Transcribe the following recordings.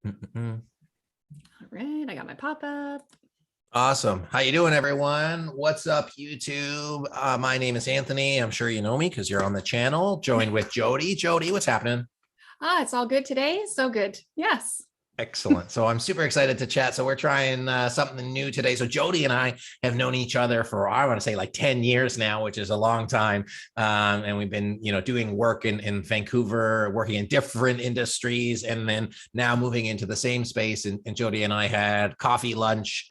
Mm-mm. All right, I got my pop-up. Awesome. How you doing, everyone? What's up, YouTube? My name is Anthony. I'm sure you know me because you're on the channel. Joined with Jodi. Jodi, what's happening? It's all good today. So good. Yes. Excellent. So I'm super excited to chat. So we're trying something new today. So Jodi and I have known each other for, I want to say like 10 years now, which is a long time. And we've been, doing work in Vancouver, working in different industries, and then now moving into the same space. And Jodi and I had coffee lunch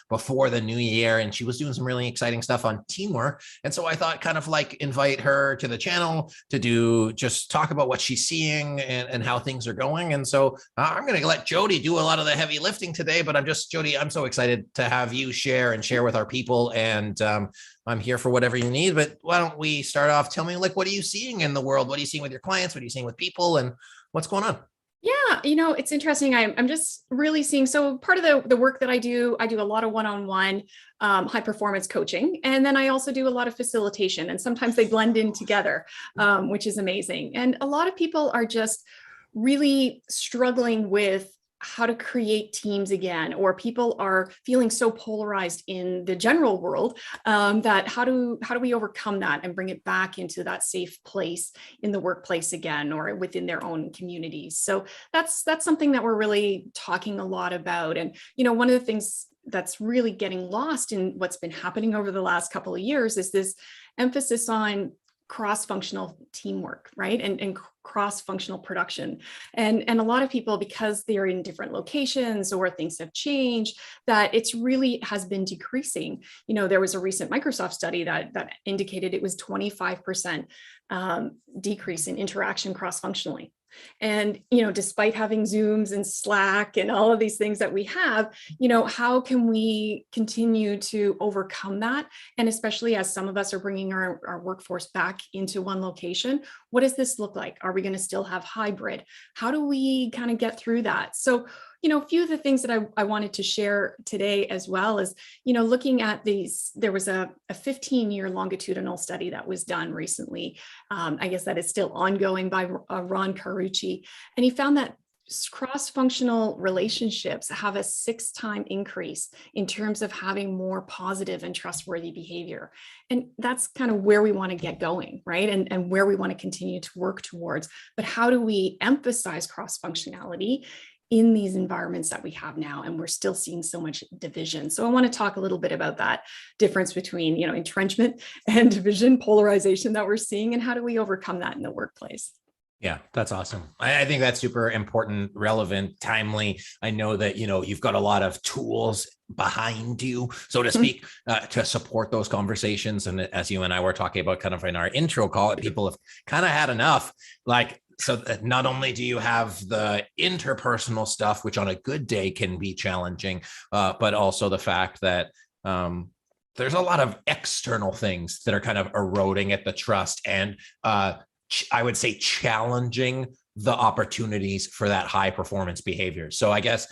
before the new year, and she was doing some really exciting stuff on teamwork. And so I thought kind of like invite her to the channel to just talk about what she's seeing and how things are going. And so I'm going to let Jodi do a lot of the heavy lifting today, but Jodi, I'm so excited to have you share with our people. And I'm here for whatever you need, but why don't we start off? Tell me, like, what are you seeing in the world? What are you seeing with your clients? What are you seeing with people, and what's going on? Yeah, it's interesting. I'm just really seeing, so part of the work that I do a lot of one-on-one high performance coaching. And then I also do a lot of facilitation, and sometimes they blend in together, which is amazing. And a lot of people are just really struggling with how to create teams again, or people are feeling so polarized in the general world that how do we overcome that and bring it back into that safe place in the workplace again, or within their own communities. So that's something that we're really talking a lot about. And one of the things that's really getting lost in what's been happening over the last couple of years is this emphasis on cross-functional teamwork, right? And cross-functional production. And a lot of people, because they're in different locations or things have changed, that it's really has been decreasing. There was a recent Microsoft study that indicated it was 25% decrease in interaction cross-functionally. And, despite having Zooms and Slack and all of these things that we have, how can we continue to overcome that? And especially as some of us are bringing our workforce back into one location, what does this look like? Are we going to still have hybrid? How do we kind of get through that? So, a few of the things that I wanted to share today as well is, looking at these, there was a 15-year longitudinal study that was done recently. I guess that is still ongoing by Ron Carucci. And he found that cross-functional relationships have a 6-time increase in terms of having more positive and trustworthy behavior. And that's kind of where we want to get going, right? And where we want to continue to work towards. But how do we emphasize cross-functionality in these environments that we have now, and we're still seeing so much division? So I want to talk a little bit about that difference between, entrenchment and division, polarization that we're seeing, and how do we overcome that in the workplace? Yeah, that's awesome. I think that's super important, relevant, timely. I know that, you've got a lot of tools behind you, so to speak, to support those conversations. And as you and I were talking about kind of in our intro call, people have kind of had enough. So that not only do you have the interpersonal stuff, which on a good day can be challenging, but also the fact that there's a lot of external things that are kind of eroding at the trust and I would say challenging the opportunities for that high performance behavior. So I guess,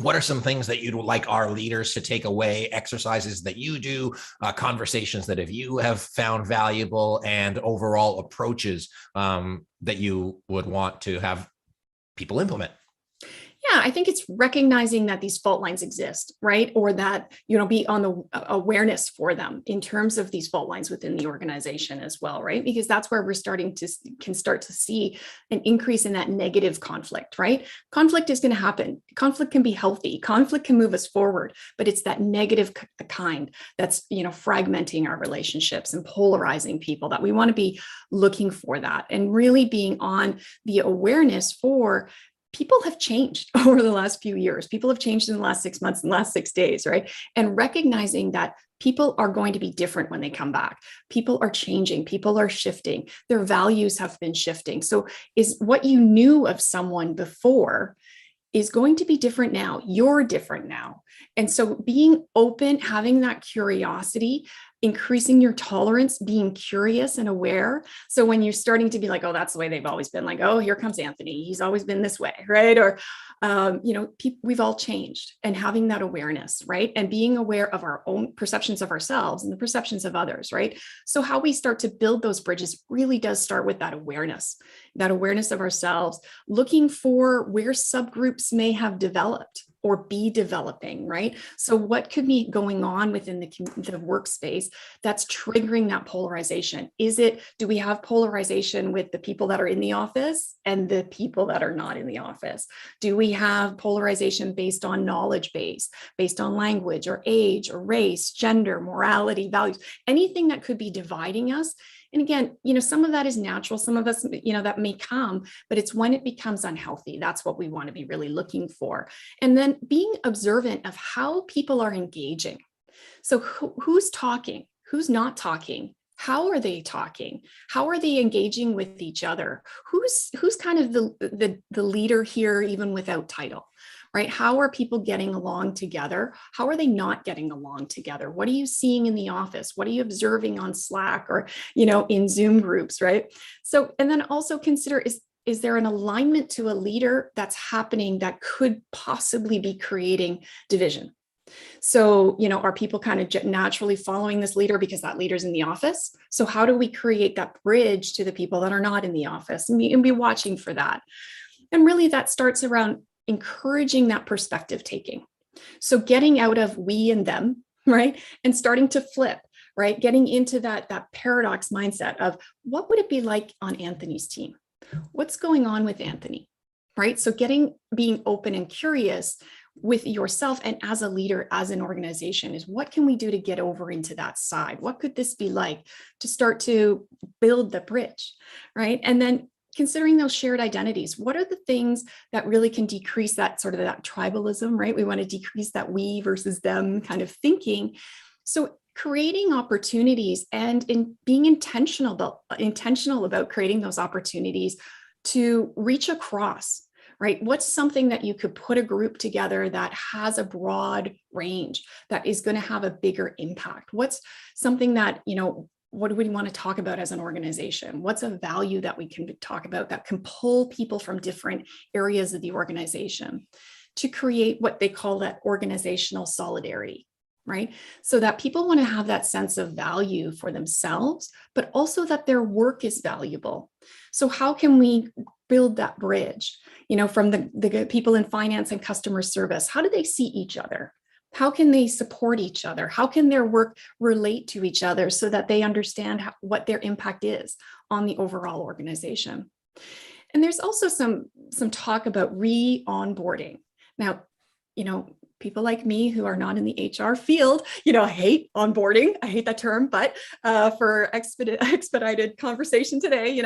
what are some things that you'd like our leaders to take away, exercises that you do, conversations that you have found valuable, and overall approaches that you would want to have people implement? Yeah, I think it's recognizing that these fault lines exist, right? Or that, be on the awareness for them in terms of these fault lines within the organization as well, right? Because that's where we're can start to see an increase in that negative conflict, right? Conflict is going to happen. Conflict can be healthy. Conflict can move us forward, but it's that negative kind that's, fragmenting our relationships and polarizing people, that we want to be looking for that and really being on the awareness for people have changed over the last few years. People have changed in the last 6 months, in the last 6 days, right? And recognizing that people are going to be different when they come back. People are changing. People are shifting. Their values have been shifting. So is what you knew of someone before is going to be different now. You're different now. And so being open, having that curiosity, increasing your tolerance, being curious and aware. So when you're starting to be like, oh, that's the way they've always been, like, oh, here comes Anthony, he's always been this way, right? Or, we've all changed, and having that awareness, right? And being aware of our own perceptions of ourselves and the perceptions of others, right? So how we start to build those bridges really does start with that awareness of ourselves, looking for where subgroups may have developed or be developing, right? So what could be going on within the workspace that's triggering that polarization? Do we have polarization with the people that are in the office and the people that are not in the office? Do we have polarization based on knowledge base, based on language or age or race, gender, morality, values, anything that could be dividing us? And again, some of that is natural. Some of us, that may come, but it's when it becomes unhealthy. That's what we want to be really looking for. And then being observant of how people are engaging. So who's talking? Who's not talking? How are they talking? How are they engaging with each other? Who's kind of the leader here, even without title? Right? How are people getting along together? How are they not getting along together? What are you seeing in the office? What are you observing on Slack or, in Zoom groups, right? So, and then also consider, is there an alignment to a leader that's happening that could possibly be creating division? So, are people kind of naturally following this leader because that leader's in the office? So how do we create that bridge to the people that are not in the office, and be watching for that? And really that starts around encouraging that perspective taking. So getting out of we and them, right? And starting to flip, right? Getting into that paradox mindset of what would it be like on Anthony's team? What's going on with Anthony, right? So being open and curious with yourself and as a leader, as an organization, is what can we do to get over into that side? What could this be like to start to build the bridge, right? And then considering those shared identities, what are the things that really can decrease that sort of that tribalism, right? We want to decrease that we versus them kind of thinking. So creating opportunities and in being intentional about creating those opportunities to reach across, right? What's something that you could put a group together that has a broad range that is going to have a bigger impact? What's something that, what do we want to talk about as an organization? What's a value that we can talk about that can pull people from different areas of the organization to create what they call that organizational solidarity, right? So that people want to have that sense of value for themselves, but also that their work is valuable. So how can we build that bridge, from the people in finance and customer service? How do they see each other? How can they support each other? How can their work relate to each other so that they understand what their impact is on the overall organization? And there's also some talk about re-onboarding. Now, people like me who are not in the HR field, I hate onboarding. I hate that term, but for expedited conversation today,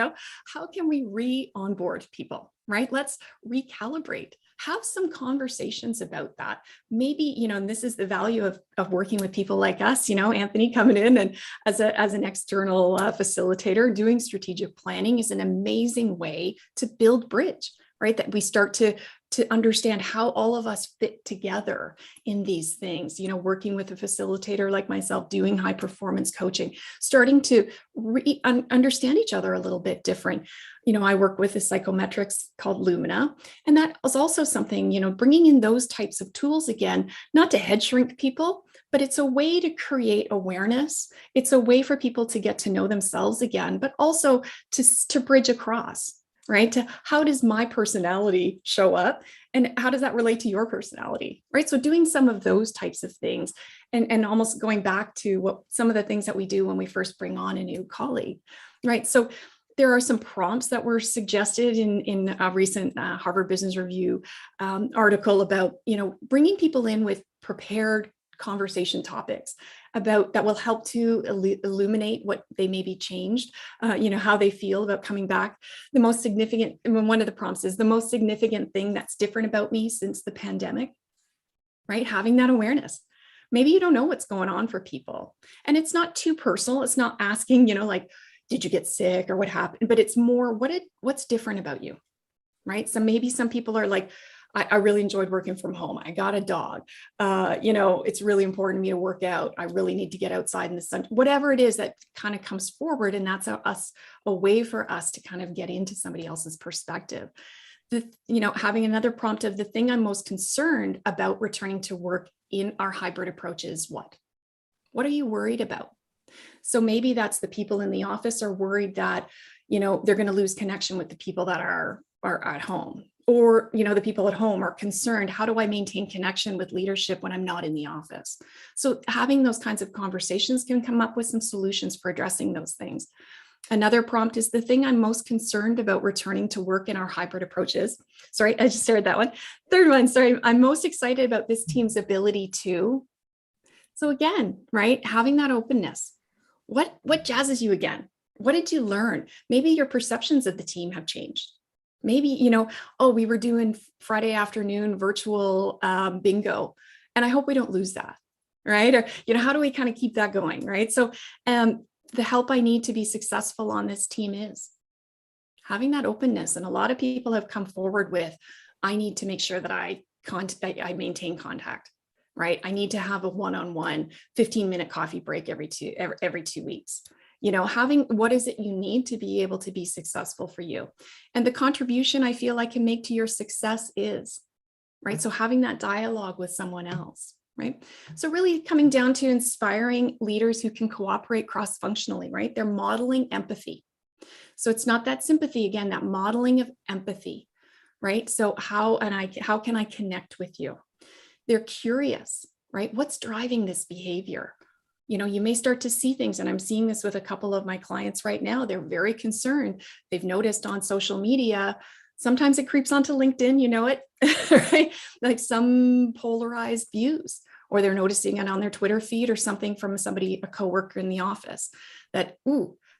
how can we re-onboard people, right? Let's recalibrate. Have some conversations about that. Maybe, and this is the value of working with people like us, Anthony coming in and as an external facilitator, doing strategic planning is an amazing way to build bridge, right? That we start to understand how all of us fit together in these things, working with a facilitator like myself, doing high performance coaching, starting to understand each other a little bit different. I work with a psychometrics called Lumina, and that is also something, bringing in those types of tools again, not to head shrink people, but it's a way to create awareness. It's a way for people to get to know themselves again, but also to bridge across. Right? To how does my personality show up and how does that relate to your personality? Right? So doing some of those types of things and almost going back to what some of the things that we do when we first bring on a new colleague, right? So there are some prompts that were suggested in a recent Harvard Business Review article about, bringing people in with prepared conversation topics about that will help to illuminate what they may be changed, how they feel about coming back. The most significant, one of the prompts is the most significant thing that's different about me since the pandemic, right? Having that awareness. Maybe you don't know what's going on for people. And it's not too personal. It's not asking, like, did you get sick or what happened? But it's more, what's different about you, right? So maybe some people are like, I really enjoyed working from home. I got a dog. It's really important to me to work out. I really need to get outside in the sun, whatever it is that kind of comes forward. And that's a way for us to kind of get into somebody else's perspective. Having another prompt of the thing I'm most concerned about returning to work in our hybrid approach is what? What are you worried about? So maybe that's the people in the office are worried that, they're going to lose connection with the people that are at home. Or, the people at home are concerned, how do I maintain connection with leadership when I'm not in the office? So having those kinds of conversations can come up with some solutions for addressing those things. Another prompt is the thing I'm most concerned about returning to work in our hybrid approaches. Sorry, I just shared that one. Third one, sorry, I'm most excited about this team's ability to. So again, right, having that openness. What jazzes you again? What did you learn? Maybe your perceptions of the team have changed. Maybe, we were doing Friday afternoon virtual bingo, and I hope we don't lose that, right? Or, how do we kind of keep that going, right? So the help I need to be successful on this team is having that openness. And a lot of people have come forward with, I need to make sure that I maintain contact, right? I need to have a one-on-one 15-minute coffee break every 2 weeks. Having what is it you need to be able to be successful for you, and the contribution I feel I can make to your success is, right? So having that dialogue with someone else, right? So really coming down to inspiring leaders who can cooperate cross-functionally, right? They're modeling empathy. So it's not that sympathy, again, that modeling of empathy, right? So how can I connect with you? They're curious, right? What's driving this behavior? You may start to see things, and I'm seeing this with a couple of my clients right now. They're very concerned. They've noticed on social media, sometimes it creeps onto LinkedIn, right? Like some polarized views, or they're noticing it on their Twitter feed or something from a coworker in the office that,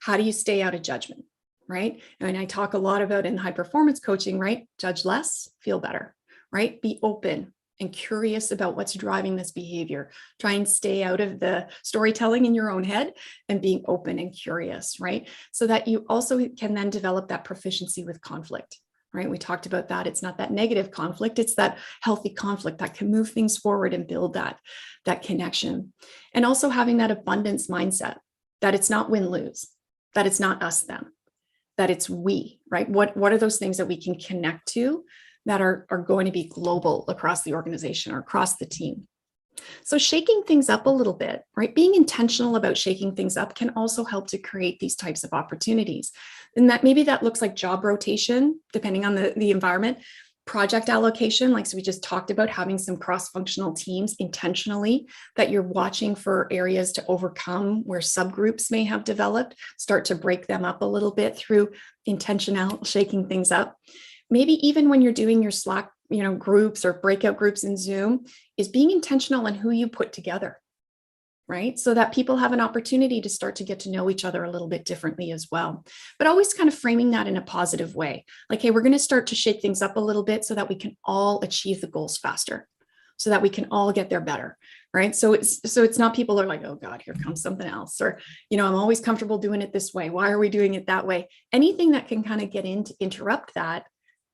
how do you stay out of judgment, right? And I talk a lot about in high performance coaching, right? Judge less, feel better, right? Be open and curious about what's driving this behavior. Try and stay out of the storytelling in your own head and being open and curious, right? So that you also can then develop that proficiency with conflict, right? We talked about that. It's not that negative conflict, it's that healthy conflict that can move things forward and build that connection. And also having that abundance mindset, that it's not win-lose, that it's not us, them, that it's we, right? What are those things that we can connect to that are going to be global across the organization or across the team? So shaking things up a little bit, right? Being intentional about shaking things up can also help to create these types of opportunities. And that maybe that looks like job rotation, depending on the environment, project allocation, like so we just talked about, having some cross-functional teams intentionally that you're watching for areas to overcome where subgroups may have developed, start to break them up a little bit through intentional shaking things up. Maybe even when you're doing your Slack, groups or breakout groups in Zoom, is being intentional on who you put together, right? So that people have an opportunity to start to get to know each other a little bit differently as well. But always kind of framing that in a positive way. Like, hey, we're going to start to shake things up a little bit so that we can all achieve the goals faster, so that we can all get there better, right? So it's not people are like, oh God, here comes something else. Or, I'm always comfortable doing it this way. Why are we doing it that way? Anything that can kind of get in to interrupt that.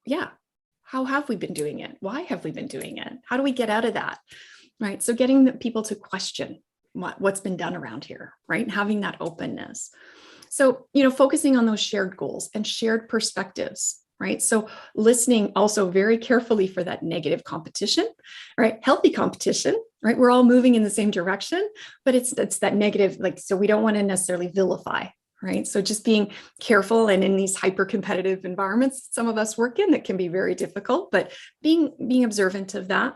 Yeah. How have we been doing it? Why have we been doing it? How do we get out of that? Right. So getting the people to question what's been done around here, right? And having that openness. So, focusing on those shared goals and shared perspectives, right? So listening also very carefully for that negative competition, right? Healthy competition, right? We're all moving in the same direction, but it's that negative, so we don't want to necessarily vilify. Right. So just being careful, and in these hyper competitive environments some of us work in, that can be very difficult, but being observant of that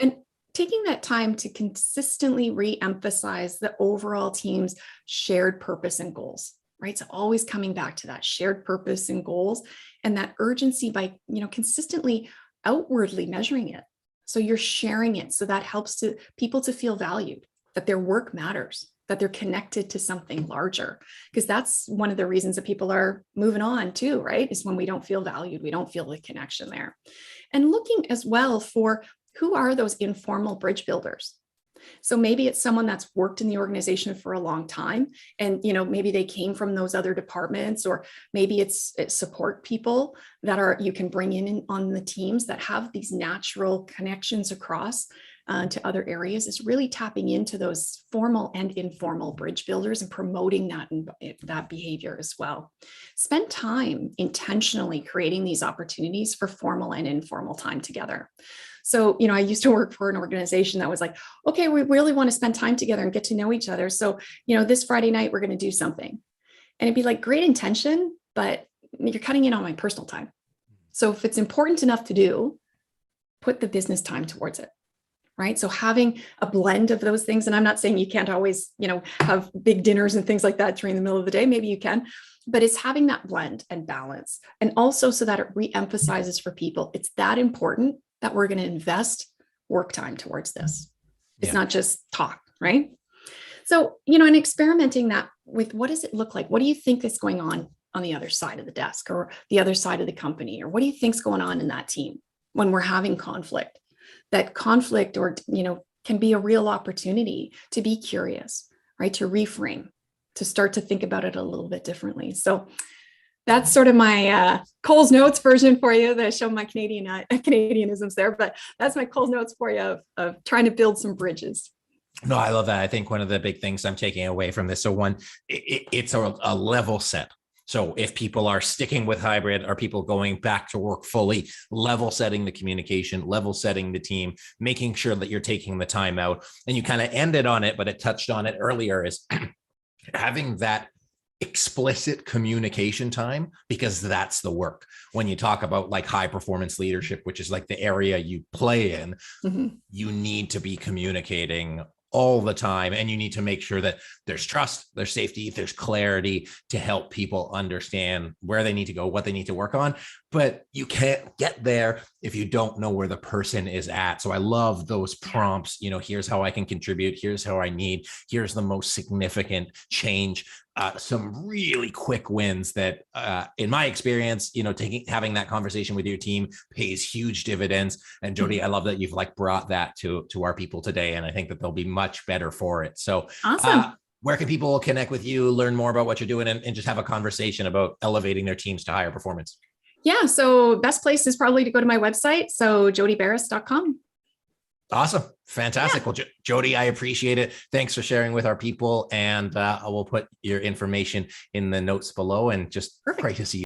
and taking that time to consistently re-emphasize the overall team's shared purpose and goals. Right. So always coming back to that shared purpose and goals, and that urgency by, consistently outwardly measuring it. So you're sharing it. So that helps people to feel valued, that their work matters, that they're connected to something larger, because that's one of the reasons that people are moving on too, right? Is when we don't feel valued, we don't feel the connection there. And looking as well for who are those informal bridge builders. So maybe it's someone that's worked in the organization for a long time, and maybe they came from those other departments, or maybe it's support people that you can bring in on the teams that have these natural connections across to other areas. Is really tapping into those formal and informal bridge builders and promoting that behavior as well. Spend time intentionally creating these opportunities for formal and informal time together. So, I used to work for an organization that was like, okay, we really want to spend time together and get to know each other. So, this Friday night, we're going to do something. And it'd be like great intention, but you're cutting in on my personal time. So if it's important enough to do, put the business time towards it. Right. So having a blend of those things, and I'm not saying you can't always, have big dinners and things like that during the middle of the day. Maybe you can, but it's having that blend and balance. And also so that it re-emphasizes for people, it's that important that we're going to invest work time towards this. It's not just talk, right? So, and experimenting that with what does it look like? What do you think is going on the other side of the desk or the other side of the company? Or what do you think's going on in that team when we're having conflict? That conflict can be a real opportunity to be curious, right? To reframe, to start to think about it a little bit differently. So that's sort of my Cole's Notes version for you that I show my Canadianisms there, but that's my Cole's Notes for you of trying to build some bridges. No, I love that. I think one of the big things I'm taking away from this, so one, it's a level set. So if people are sticking with hybrid, are people going back to work fully, level setting the communication, level setting the team, making sure that you're taking the time out. And you kind of ended on it, but it touched on it earlier, is having that explicit communication time, because that's the work. When you talk about like high performance leadership, which is like the area you play in, you need to be communicating all the time. And you need to make sure that there's trust, there's safety, there's clarity to help people understand where they need to go, what they need to work on. But you can't get there if you don't know where the person is at. So I love those prompts. Here's how I can contribute. Here's how I need. Here's the most significant change. Some really quick wins that, in my experience, having that conversation with your team pays huge dividends. And Jodi, I love that you've brought that to our people today. And I think that they'll be much better for it. So awesome. Where can people connect with you, learn more about what you're doing, and just have a conversation about elevating their teams to higher performance? Yeah. So best place is probably to go to my website. So jodibarrass.com. Awesome. Fantastic. Well, Jodi, I appreciate it. Thanks for sharing with our people. And I will put your information in the notes below, and just great to see you.